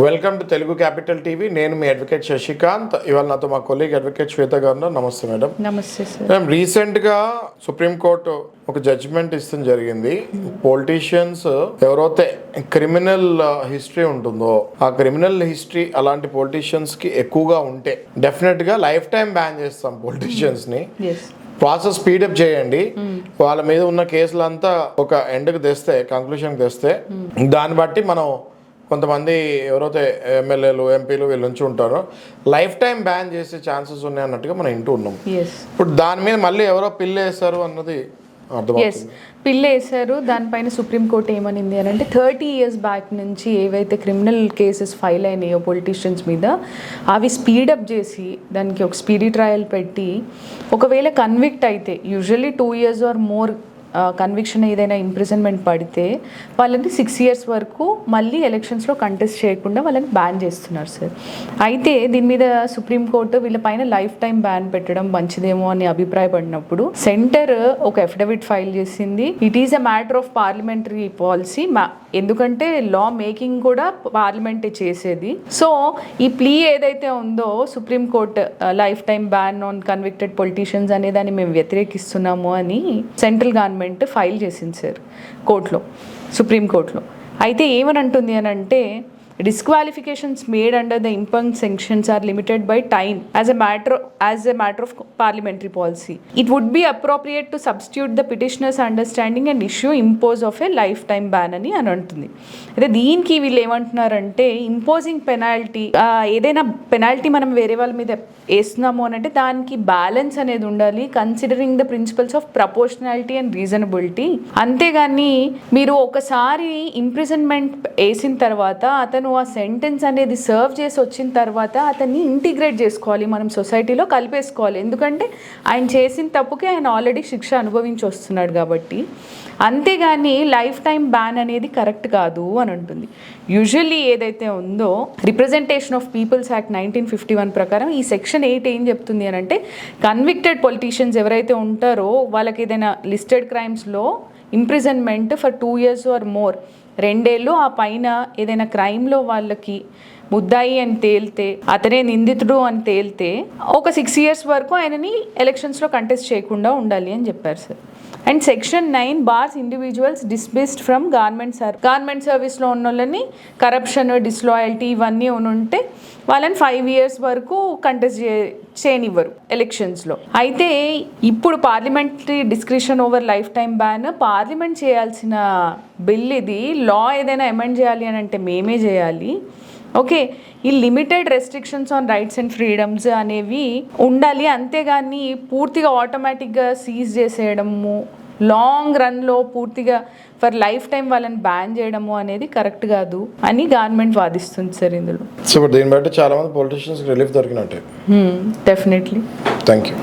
Welcome to Telugu capital TV. నేను మీ advocate Sasikanth. ఇవాళ నాతో మా కొలీగ్ అడ్వకేట్ శ్వేత గారు. నమస్తే మేడం. నమస్తే సార్. మేడం, రీసెంట్గా సుప్రీంకోర్టు ఒక జడ్జిమెంట్ ఇస్తుంది జరిగింది. పొలిటీషియన్స్ ఎవరైతే క్రిమినల్ హిస్టరీ ఉంటుందో ఆ క్రిమినల్ హిస్టరీ అలాంటి పొలిటీషియన్స్కి ఎక్కువగా ఉంటే డెఫినెట్గా లైఫ్ టైం బ్యాన్ చేస్తాం పొలిటీషియన్స్ని. ప్రాసెస్ స్పీడప్ చేయండి. వాళ్ళ మీద ఉన్న కేసులంతా ఒక ఎండ్కి తెస్తే, కంక్లూషన్కి తెస్తే దాన్ని బట్టి మనం కొంతమంది ఎవరైతే ఎమ్మెల్యేలు ఎంపీలు వీళ్ళు నుంచి ఉంటారో లైఫ్ టైం బ్యాన్ చేసే ఛాన్సెస్ ఉన్నాయి అన్నట్టుగా మనం వింటూ ఉన్నాం. ఇప్పుడు దాని మీద మళ్ళీ ఎవరో పిల్లు వేస్తారు అన్నది అర్థమవుతుంది. పిల్లు వేశారు. దానిపైన సుప్రీంకోర్టు ఏమనింది అని అంటే 30 years బ్యాక్ నుంచి ఏవైతే క్రిమినల్ కేసెస్ ఫైల్ అయినాయో పొలిటీషియన్స్ మీద అవి స్పీడప్ చేసి దానికి ఒక స్పీడీ ట్రయల్ పెట్టి ఒకవేళ కన్విక్ట్ అయితే usually 2 years or more conviction ఏదైనా ఇంప్రిజన్మెంట్ పడితే వాళ్ళని 6 years వరకు మళ్ళీ ఎలక్షన్స్లో కంటెస్ట్ చేయకుండా వాళ్ళని బ్యాన్ చేస్తున్నారు సార్. అయితే దీని మీద సుప్రీంకోర్టు వీళ్ళపైన లైఫ్ టైం బ్యాన్ పెట్టడం మంచిదేమో అని అభిప్రాయపడినప్పుడు సెంటర్ ఒక అఫిడవిట్ ఫైల్ చేసింది. It is a matter of parliamentary policy. ఎందుకంటే లా మేకింగ్ కూడా పార్లమెంటే చేసేది. సో ఈ ప్లీ ఏదైతే ఉందో supreme court life time ban on convicted politicians అనే దాన్ని మేము వ్యతిరేకిస్తున్నాము అని సెంట్రల్ గవర్నమెంట్ ఫైల్ చేసింది సార్ కోర్టులో, సుప్రీంకోర్టులో. అయితే ఏమని అంటుంది అని అంటే disqualifications made under the impugned sanctions are limited by time as a matter of parliamentary policy. It would be appropriate to substitute the petitioner's understanding and issue impose of a lifetime ban అని అంటుంది. అయితే దీనికి వీళ్ళు ఏమంటున్నారంటే imposing penalty, ఏదైనా penalty మనం వేరే వాళ్ళ మీద వేస్తున్నాము అని అంటే దానికి బ్యాలెన్స్ అనేది ఉండాలి, considering the principles of proportionality and reasonability. అంతేగాని మీరు ఒకసారి ఇంప్రిజన్మెంట్ వేసిన తర్వాత అతను ఆ సెంటెన్స్ అనేది సర్వ్ చేసి వచ్చిన తర్వాత అతన్ని ఇంటిగ్రేట్ చేసుకోవాలి, మనం సొసైటీలో కలిపేసుకోవాలి. ఎందుకంటే ఆయన చేసిన తప్పుకి ఆయన ఆల్రెడీ శిక్ష అనుభవించి వస్తున్నాడు కాబట్టి. అంతేగాని లైఫ్ టైం బ్యాన్ అనేది కరెక్ట్ కాదు అని అంటుంది. యూజువల్లీ ఏదైతే ఉందో రిప్రజెంటేషన్ ఆఫ్ పీపుల్స్ యాక్ట్ 1951 ప్రకారం ఈ సెక్షన్ 8 ఏం చెప్తుంది అని అంటే కన్విక్టెడ్ పొలిటీషియన్స్ ఎవరైతే ఉంటారో వాళ్ళకి ఏదైనా లిస్టెడ్ క్రైమ్స్లో imprisonment for 2 years or more, 2 ఏళ్ళు ఆ పైన ఏదైనా క్రైమ్లో వాళ్ళకి ముద్దాయి అని తేలితే, అతనే నిందితుడు అని తేలితే ఒక 6 years వరకు ఆయనని ఎలక్షన్స్లో కంటెస్ట్ చేయకుండా ఉండాలి అని చెప్పారు sir. And section 9 bars individuals dismissed from government సర్వీస్లో ఉన్న వాళ్ళని కరప్షన్, డిస్లాయల్టీ ఇవన్నీ ఉంటే వాళ్ళని 5 years వరకు కంటెస్ట్ చేయనివ్వరు ఎలక్షన్స్లో. అయితే ఇప్పుడు parliamentary discretion over life time ban parliament చేయాల్సిన బిల్ ఇది. లా ఏదైనా అమెండ్ చేయాలి అని అంటే మేమే చేయాలి. ఓకే, ఈ limited restrictions on rights and freedoms అనేవి ఉండాలి. అంతేగాని పూర్తిగా ఆటోమేటిక్గా సీజ్ చేసేయడము, లాంగ్ రన్లో పూర్తిగా ఫర్ లైఫ్ టైం వాళ్ళని బ్యాన్ చేయడము అనేది కరెక్ట్ కాదు అని గవర్నమెంట్ వాదిస్తుంది సార్ ఇందులో. సో దీన్ని బట్టి చాలా మంది పొలిటీషియన్స్ రిలీఫ్ దొరికినట్టే. డెఫినెట్లీ. Thank you.